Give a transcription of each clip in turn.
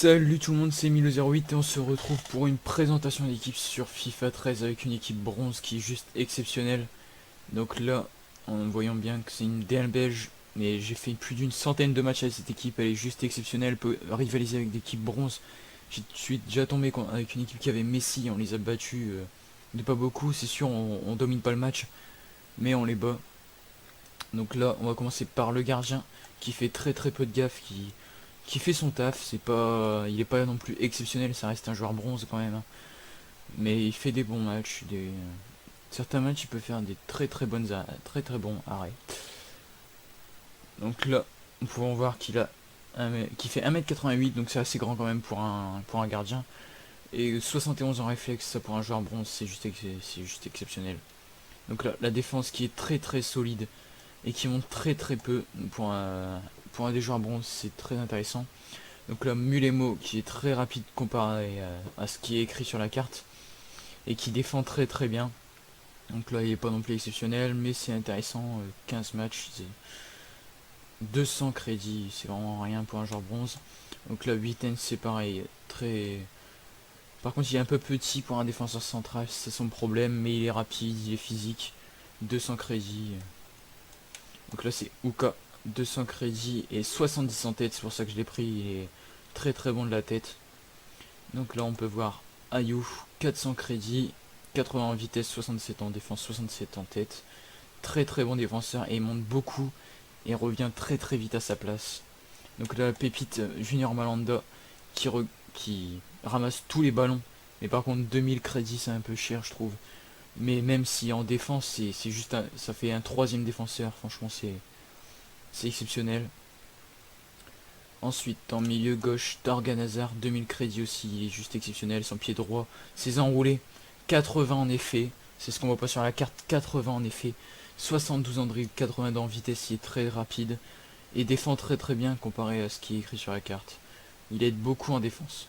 Salut tout le monde, c'est Milo08 et on se retrouve pour une présentation d'équipe sur FIFA 13 avec une équipe bronze qui est juste exceptionnelle. Donc là, en voyant bien que c'est une DL belge, mais j'ai fait plus d'une centaine de matchs avec cette équipe, elle est juste exceptionnelle, elle peut rivaliser avec des équipes bronze. Je suis déjà tombé avec une équipe qui avait Messi, on les a battus de pas beaucoup, c'est sûr on domine pas le match, mais on les bat. Donc là, on va commencer par le gardien qui fait très peu de gaffe, qui fait son taf. C'est pas, il est pas non plus exceptionnel, ça reste un joueur bronze quand même, hein. Mais il fait des bons matchs, certains matchs il peut faire des très bons arrêts. Donc là, nous pouvons voir qu'il fait 1m88, donc c'est assez grand quand même pour un gardien. Et 71 en réflexe, ça pour un joueur bronze, c'est juste exceptionnel. Donc là, la défense qui est très solide et qui monte très peu pour un des joueurs bronze, c'est très intéressant. Donc là, Mulemo qui est très rapide comparé à ce qui est écrit sur la carte et qui défend très bien. Donc là, il est pas non plus exceptionnel, mais c'est intéressant. 15 matchs, c'est 200 crédits, c'est vraiment rien pour un joueur bronze. Donc là, 8 c'est pareil, très. Par contre, il est un peu petit pour un défenseur central, c'est son problème, mais il est rapide, il est physique. 200 crédits. Donc là, c'est Uka, 200 crédits et 70 en tête, c'est pour ça que je l'ai pris. Il est très bon de la tête. Donc là on peut voir Ayou, 400 crédits, 80 en vitesse, 67 en défense, 67 en tête. Très bon défenseur et il monte beaucoup et revient très vite à sa place. Donc là la pépite Junior Malanda qui ramasse tous les ballons. Mais par contre 2000 crédits c'est un peu cher je trouve. Mais même si en défense c'est juste ça fait un troisième défenseur, franchement c'est exceptionnel. Ensuite, en milieu gauche, Torgan Hazard, 2000 crédits aussi, il est juste exceptionnel, son pied droit, ses enroulés, 80 en effet, c'est ce qu'on voit pas sur la carte, 80 en effet, 72 en dribble, 80 en vitesse, il est très rapide, et défend très bien comparé à ce qui est écrit sur la carte. Il aide beaucoup en défense.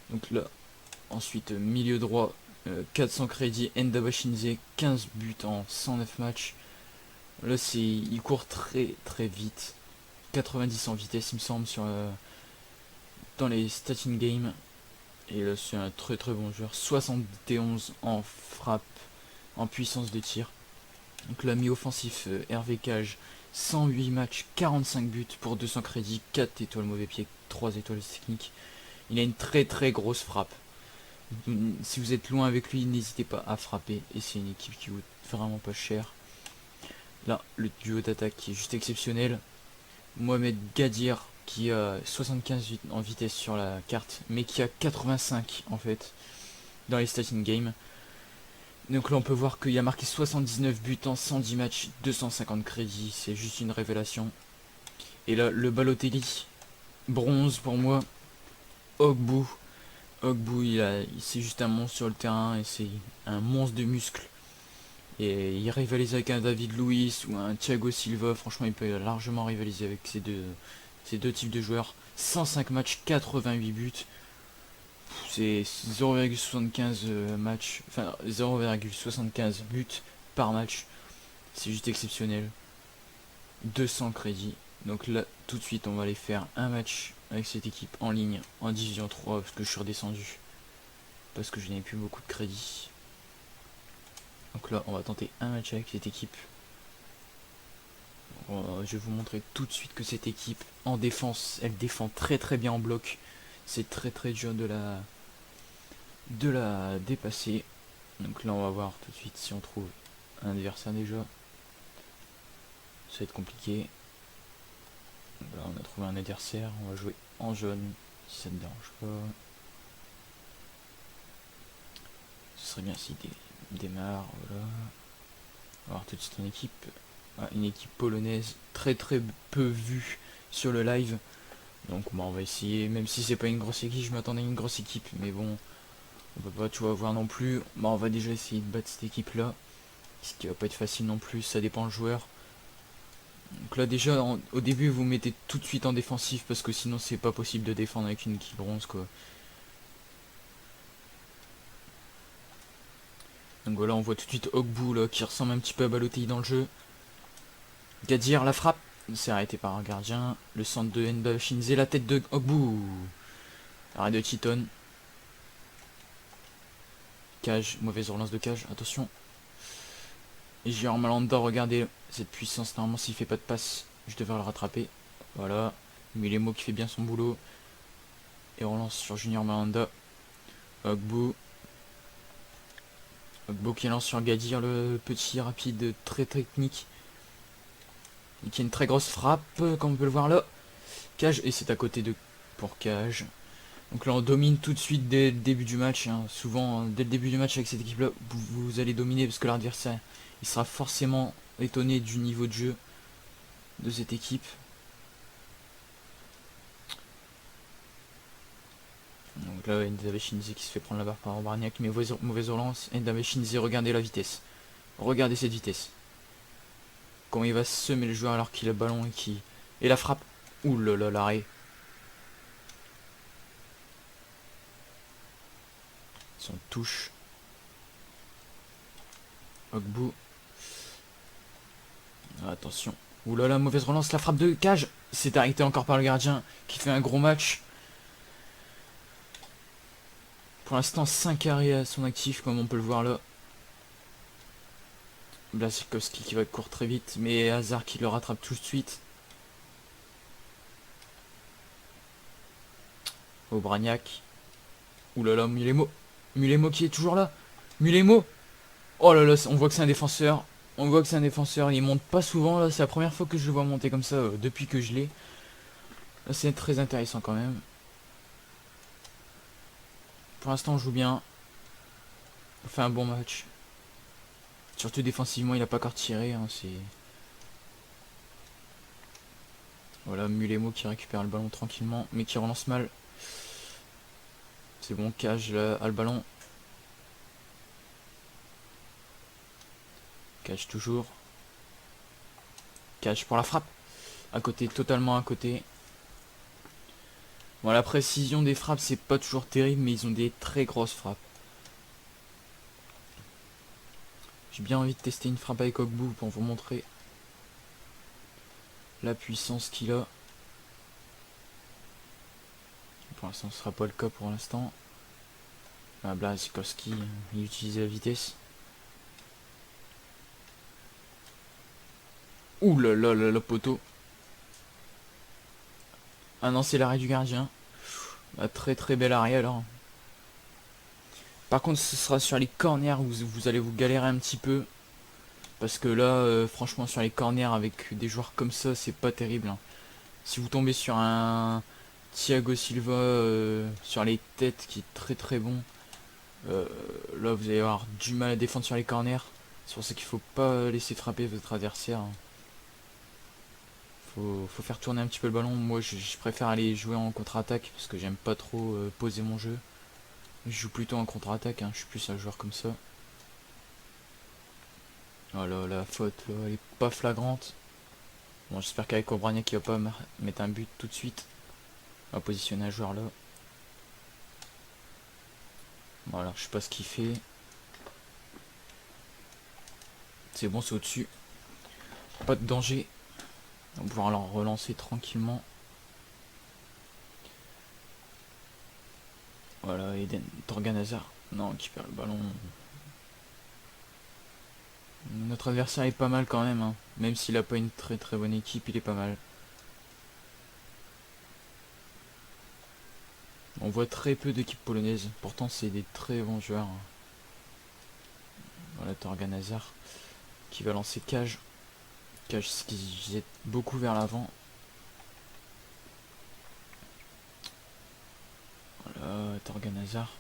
Donc là, ensuite, milieu droit, 400 crédits, Enda Bashinze, 15 buts en 109 matchs. Là, il court très vite. 90 en vitesse il me semble dans les stats in game, et là c'est un très bon joueur. 71 en frappe, en puissance de tir. Donc là mi-offensif, Hervé Cage, 108 matchs, 45 buts pour 200 crédits, 4 étoiles mauvais pied, 3 étoiles techniques. Il a une très grosse frappe. Si vous êtes loin avec lui, n'hésitez pas à frapper, et c'est une équipe qui coûte vraiment pas cher. Là le duo d'attaque qui est juste exceptionnel. Mohamed Gadir qui a 75 en vitesse sur la carte, mais qui a 85 en fait dans les stats in game. Donc là on peut voir qu'il a marqué 79 buts en 110 matchs, 250 crédits, c'est juste une révélation. Et là le Balotelli, bronze pour moi. Ogbu, c'est juste un monstre sur le terrain et c'est un monstre de muscles. Et il rivalise avec un David Luiz ou un Thiago Silva, franchement il peut largement rivaliser avec ces deux types de joueurs. 105 matchs, 88 buts, c'est 0,75 matchs, enfin 0,75 buts par match, c'est juste exceptionnel. 200 crédits, donc là tout de suite on va aller faire un match avec cette équipe en ligne en division 3 parce que je suis redescendu, parce que je n'avais plus beaucoup de crédits. Donc là on va tenter un match avec cette équipe. Je vais vous montrer tout de suite que cette équipe en défense, elle défend très bien en bloc. C'est très dur de la dépasser. Donc là on va voir tout de suite si on trouve un adversaire déjà. Ça va être compliqué. Là on a trouvé un adversaire, on va jouer en jaune si ça ne dérange pas. Ce serait bien s'il démarre, voilà. On va voir tout de suite une équipe. Une équipe polonaise très peu vue sur le live. Donc on va essayer, même si c'est pas une grosse équipe, je m'attendais à une grosse équipe, mais bon, on peut pas tout avoir non plus. On va déjà essayer de battre cette équipe là, ce qui va pas être facile non plus, ça dépend le joueur. Donc là déjà au début vous mettez tout de suite en défensif parce que sinon c'est pas possible de défendre avec une équipe bronze quoi. Donc voilà, on voit tout de suite Ogbu là qui ressemble un petit peu à Balotelli dans le jeu. Gadir la frappe, C'est arrêté par un gardien. Le centre de Nba Shinze, la tête de Ogbu. Arrêt de Titon. Cage, mauvaise relance de cage, attention. Et Junior Malanda, regardez cette puissance, normalement s'il fait pas de passe, je devrais le rattraper. Voilà, Milemo qui fait bien son boulot. Et relance sur Junior Malanda. Ogbu. Ogbu qui lance sur Gadir, le petit rapide très technique. Et qui a une très grosse frappe, comme on peut le voir là. Cage, et c'est à côté de pour Cage. Donc là on domine tout de suite dès le début du match. Hein. Souvent, dès le début du match avec cette équipe là, vous allez dominer parce que l'adversaire il sera forcément étonné du niveau de jeu de cette équipe. Donc là Nda Shinze qui se fait prendre la barre par Barniak, mais mauvaise relance. Nda Shinze, regardez la vitesse. Regardez cette vitesse. Comment il va semer le joueur alors qu'il a le ballon et la frappe. Ouh là là, l'arrêt. Son touche. Ogbu. Attention. Ouh là là, mauvaise relance, la frappe de Cage. C'est arrêté encore par le gardien qui fait un gros match. Pour l'instant, 5 arrêts à son actif, comme on peut le voir là. Blasikowski qui va courir très vite, mais Hazard qui le rattrape tout de suite. Obraniak. Ouh là là, Mulemo. Mulemo qui est toujours là. Mulemo. Oh là là, on voit que c'est un défenseur. On voit que c'est un défenseur. Il monte pas souvent là. C'est la première fois que je le vois monter comme ça depuis que je l'ai. Là, c'est très intéressant quand même. Pour l'instant, on joue bien. On fait un bon match. Surtout défensivement, il n'a pas encore tiré. Hein, c'est... Voilà, Mulemo qui récupère le ballon tranquillement, mais qui relance mal. C'est bon, Cage là, a le ballon. Cage toujours. Cage pour la frappe. À côté, totalement à côté. Bon, la précision des frappes, c'est pas toujours terrible, mais ils ont des très grosses frappes. J'ai bien envie de tester une frappe avec Ogbu pour vous montrer la puissance qu'il a. Pour l'instant, ce sera pas le cas pour l'instant. Ah, Blasikowski, il utilise la vitesse. Ouh là là là, le poteau. Ah non, c'est l'arrêt du gardien. Un très très bel arrêt alors. Par contre, ce sera sur les corners où vous allez vous galérer un petit peu. Parce que là, franchement, sur les corners avec des joueurs comme ça, c'est pas terrible. Hein. Si vous tombez sur un Thiago Silva sur les têtes qui est très très bon, là vous allez avoir du mal à défendre sur les corners. C'est pour ça qu'il faut pas laisser frapper votre adversaire. Hein. Faut faire tourner un petit peu le ballon. Moi je préfère aller jouer en contre-attaque parce que j'aime pas trop poser mon jeu. Je joue plutôt en contre-attaque, hein. Je suis plus un joueur comme ça. Voilà, la faute là, elle est pas flagrante. Bon, j'espère qu'avec Obraniak il va pas mettre un but tout de suite. On va positionner un joueur là. Voilà, je sais pas ce qu'il fait. C'est bon, c'est au-dessus. Pas de danger. On va pouvoir leur relancer tranquillement. Voilà, Eden Torgan Hazard. Non, qui perd le ballon. Notre adversaire est pas mal quand même. Hein. Même s'il a pas une très très bonne équipe, il est pas mal. On voit très peu d'équipes polonaises. Pourtant, c'est des très bons joueurs. Voilà, Torgan Hazard qui va lancer Cage. Cage qui jette beaucoup vers l'avant. Voilà, Torgan Hazard.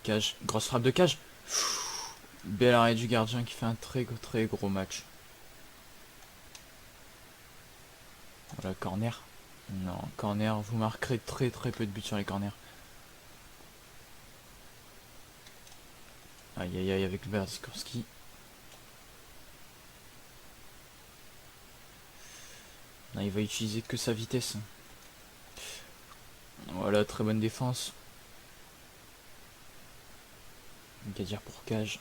Cage, grosse frappe de Cage. Bel arrêt du gardien qui fait un très très gros match. Voilà, corner. Non, corner, vous marquerez très très peu de buts sur les corners. Aïe aïe aïe avec Blasikowski. Il va utiliser que sa vitesse. Voilà, très bonne défense. Qu'à dire pour Cage.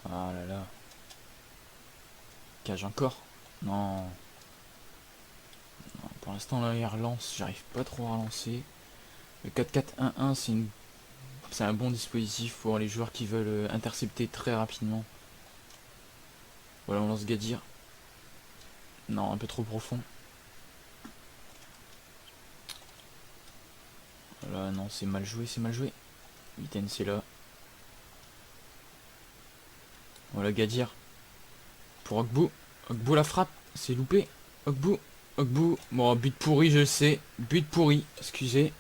Ah là là. Cage encore. Non. Non, pour l'instant là il relance, j'arrive pas trop à relancer. Le 4-4-1-1 c'est un bon dispositif pour les joueurs qui veulent intercepter très rapidement. Voilà, on lance Gadir. Non, un peu trop profond. Voilà, non, c'est mal joué, c'est mal joué. Viten, c'est là. Voilà, Gadir. Pour Ogbu. Ogbu la frappe, c'est loupé. Ogbu. Ogbu. Bon, but pourri, je le sais. But pourri, excusez.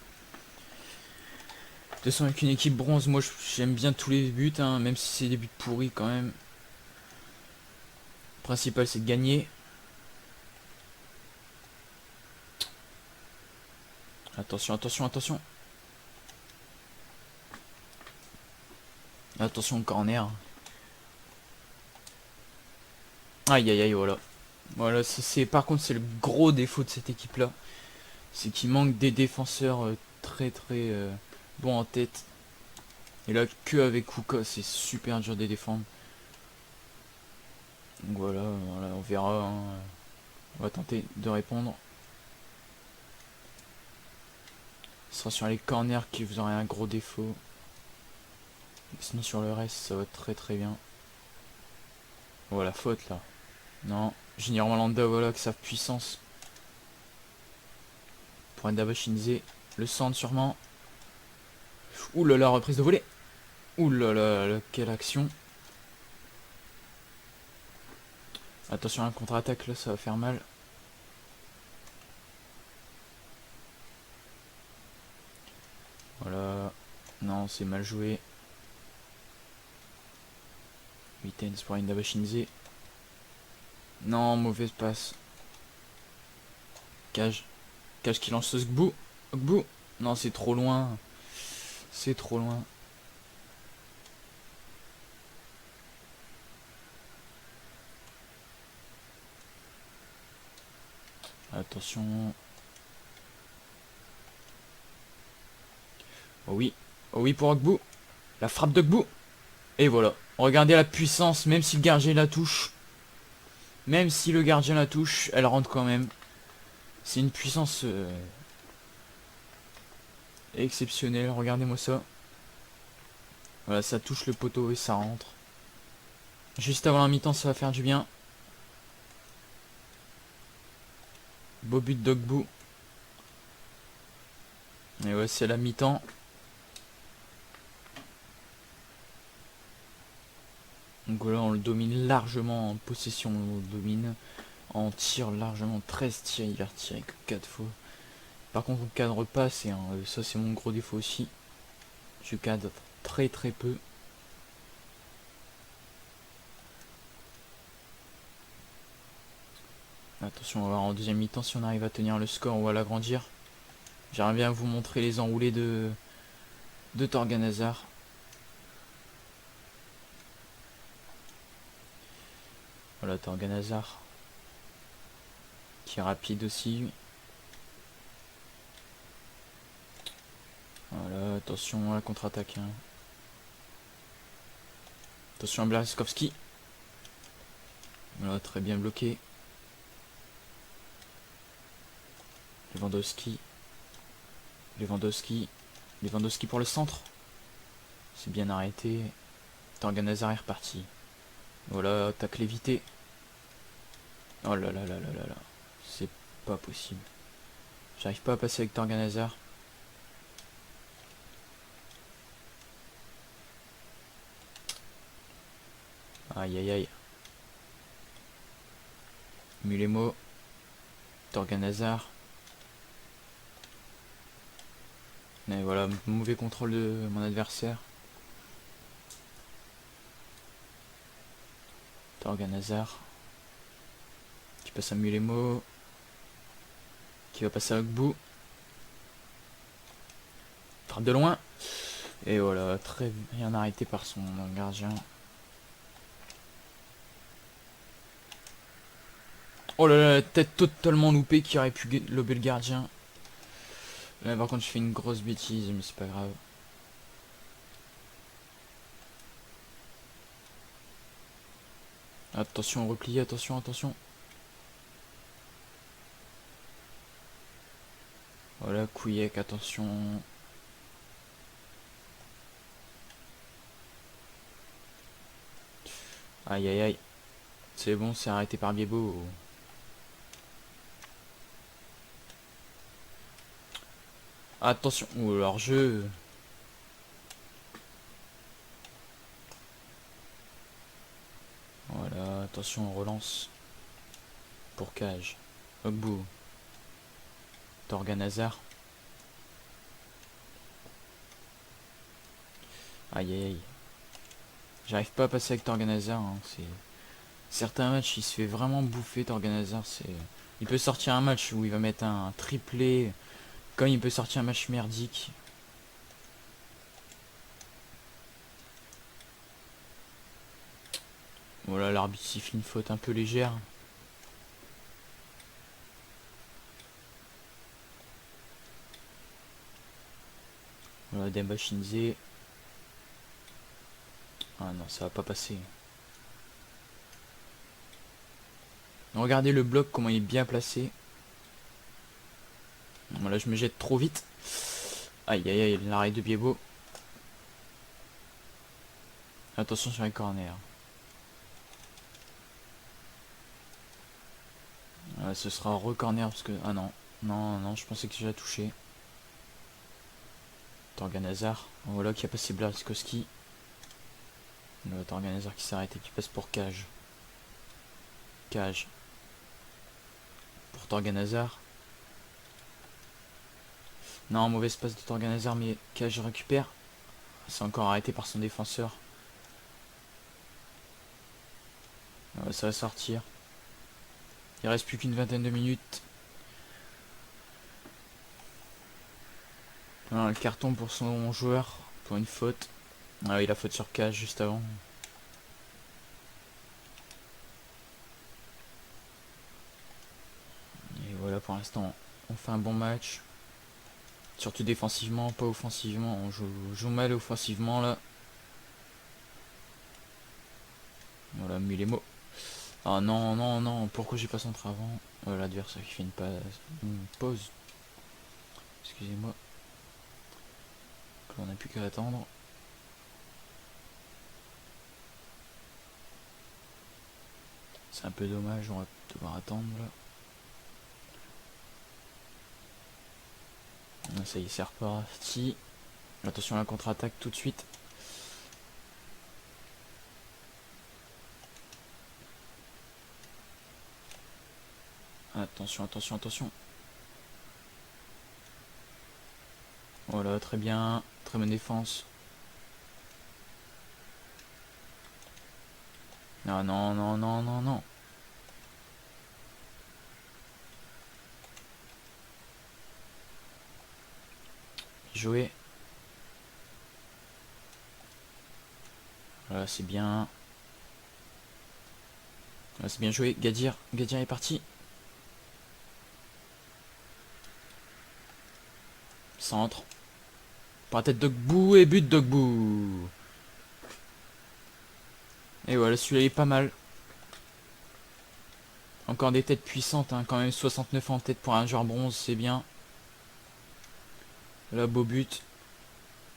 De toute façon, avec une équipe bronze, moi j'aime bien tous les buts, hein, même si c'est des buts pourris quand même. Le principal, c'est de gagner. Attention, attention, attention. Attention au corner. Aïe aïe aïe, voilà. Voilà, par contre c'est le gros défaut de cette équipe là. C'est qu'il manque des défenseurs très très bons en tête. Et là que avec Kuka c'est super dur de les défendre. Donc voilà, voilà, on verra, hein. On va tenter de répondre. Ce sera sur les corners que vous aurez un gros défaut. Sinon sur le reste ça va très très bien. Voilà, faute là. Non, Junior Malanda, voilà, avec sa puissance. Pour Ndaba Shinze. Le centre sûrement. Ouh là là, reprise de volée. Ouh là là, quelle action. Attention à un contre-attaque là, ça va faire mal. Voilà. Non, c'est mal joué. Vitens pour Ndaba Shinze. Non, mauvaise passe. Cage. Cage qui lance ce Ogbu. Ogbu. Non, c'est trop loin. C'est trop loin. Attention. Oh oui. Oh oui pour Ogbu. La frappe d'Ogbu. Et voilà. Regardez la puissance, même si le gardien la touche. Même si le gardien la touche, elle rentre quand même. C'est une puissance exceptionnelle. Regardez-moi ça. Voilà, ça touche le poteau et ça rentre. Juste avant la mi-temps, ça va faire du bien. Beau but d'Ogbu. Et ouais, c'est la mi-temps. Donc voilà, on le domine largement en possession, on le domine. En tir largement, 13 tirs, il a retiré que 4 fois. Par contre, on cadre pas, ça c'est mon gros défaut aussi. Je cadre très très peu. Attention, on va voir en deuxième mi-temps si on arrive à tenir le score ou à l'agrandir. J'aimerais bien vous montrer les enroulés de Torgan Hazard. Voilà, Torgan Hazard. Qui est rapide aussi. Voilà, attention à la contre-attaque. Hein. Attention à Blaskowski. Voilà, très bien bloqué. Lewandowski. Lewandowski. Lewandowski pour le centre. C'est bien arrêté. Torgan Hazard est reparti. Voilà, tacle évité. Oh là là là là là là. C'est pas possible. J'arrive pas à passer avec Torgan Hazard. Aïe aïe aïe. Mulemo. Torgan Hazard. Et voilà, mauvais contrôle de mon adversaire. Torgan Hazard. Qui passe à Mulemo. Qui va passer à Ogbu. Frappe de loin. Et voilà, très bien arrêté par son gardien. Oh là là, la tête totalement loupée qui aurait pu lober le gardien. Là par contre je fais une grosse bêtise, mais c'est pas grave. Attention, repli, attention, attention. Voilà, Couillec, attention. Aïe aïe aïe. C'est bon, c'est arrêté par Biebo. Attention, ou alors jeu. Voilà, attention, on relance. Pour Cage. Ogbu. Torgan Hazard. Aïe aïe aïe. J'arrive pas à passer avec Torgan Hazard. Hein. C'est... Certains matchs, il se fait vraiment bouffer Torgan Hazard. Il peut sortir un match où il va mettre un triplé. Comme il peut sortir un match merdique. Voilà, l'arbitre siffle une faute un peu légère. Voilà, Demba Shinze. Ah non, ça va pas passer. Regardez le bloc, comment il est bien placé. Voilà, je me jette trop vite. Aïe aïe aïe, l'arrêt de Biebo. Attention sur les corners. Ce sera re-corner parce que... Ah non, non, non, je pensais que j'ai touché. Torgan Hazard. Voilà qui a passé Blaskowski. Le Torgan Hazard qui s'arrête et qui passe pour Cage. Cage. Pour Torgan Hazard. Non, mauvaise passe de Torgan Hazard, mais Cage récupère. C'est encore arrêté par son défenseur. Ça va sortir. Il reste plus qu'une vingtaine de minutes. Voilà, le carton pour son joueur. Pour une faute. Ah oui, la faute sur Cage juste avant. Et voilà, pour l'instant, on fait un bon match. Surtout défensivement, pas offensivement. On joue mal offensivement là. Voilà, Mulemo. Ah non, non, non, pourquoi j'ai pas centré avant? L'adversaire qui fait une pause. Excusez-moi. On n'a plus qu'à attendre. C'est un peu dommage, on va devoir attendre là. Ah, ça y est, c'est reparti. Attention à la contre-attaque tout de suite. Attention, attention, attention. Voilà, très bien. Très bonne défense. Ah non, non, non, non, non. Jouer. Voilà, c'est bien. Voilà, c'est bien joué. Gadir. Gadir est parti. Centre. Par la tête d'Ogbu et but d'Ogbu. Et voilà, celui-là est pas mal. Encore des têtes puissantes, hein. Quand même 69 en tête pour un joueur bronze, c'est bien. Là, beau but.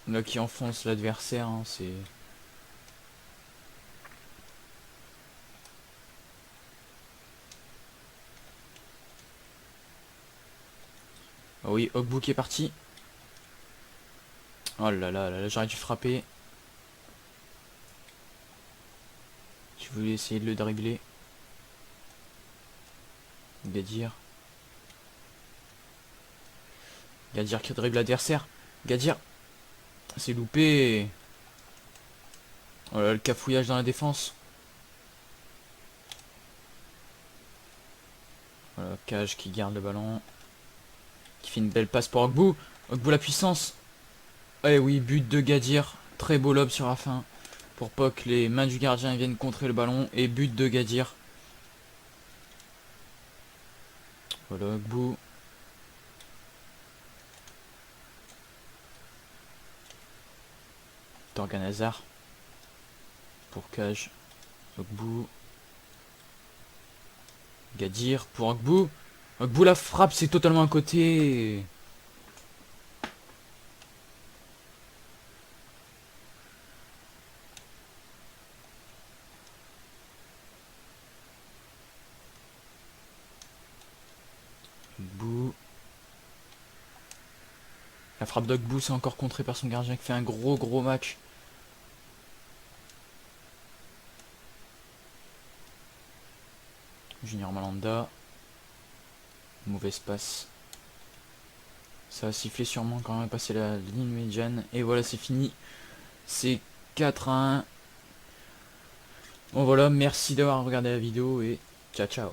Là, qui enfonce l'adversaire, hein, c'est... Ah oui, Ogbu qui est parti. Oh là là, là, j'aurais dû frapper. Je voulais essayer de le dribbler. Gadir. Gadir qui dribble l'adversaire. Gadir. C'est loupé. Oh là, le cafouillage dans la défense. Voilà, Cage qui garde le ballon. Qui fait une belle passe pour Ogbu. Ogbu la puissance. Eh oui, but de Gadir. Très beau lob sur la fin. Pour pas que les mains du gardien viennent contrer le ballon. Et but de Gadir. Voilà, Ogbu. Torgan Hazard. Pour Cage. Ogbu. Gadir pour Agbu. Agbu la frappe, c'est totalement à côté. Agbu. La frappe d'Agbu, c'est encore contré par son gardien qui fait un gros match. Junior Malanda. Mauvaise passe. Ça a sifflé sûrement quand même passer la ligne médiane. Et voilà, c'est fini. C'est 4-1. Bon voilà, merci d'avoir regardé la vidéo et ciao ciao.